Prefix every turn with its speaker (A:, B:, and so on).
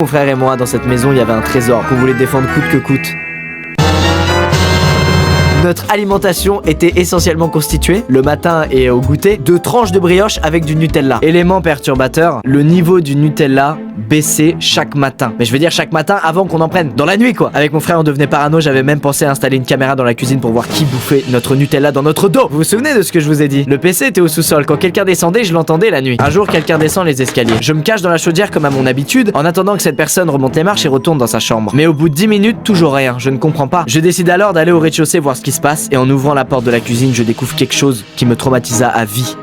A: Mon frère et moi, dans cette maison, il y avait un trésor qu'on voulait défendre coûte que coûte. Notre alimentation était essentiellement constituée, le matin et au goûter, de tranches de brioche avec du Nutella. Élément perturbateur, le niveau du Nutella baissait chaque matin. Mais je veux dire chaque matin avant qu'on en prenne. Dans la nuit quoi. Avec mon frère on devenait parano, j'avais même pensé à installer une caméra dans la cuisine pour voir qui bouffait notre Nutella dans notre dos. Vous vous souvenez de ce que je vous ai dit? Le PC était au sous-sol, quand quelqu'un descendait je l'entendais la nuit. Un jour quelqu'un descend les escaliers. Je me cache dans la chaudière comme à mon habitude, en attendant que cette personne remonte les marches et retourne dans sa chambre. Mais au bout de 10 minutes, toujours rien, je ne comprends pas. Je décide alors d'aller au rez-de-chaussée voir ce qui se passe et en ouvrant la porte de la cuisine, je découvre quelque chose qui me traumatisa à vie.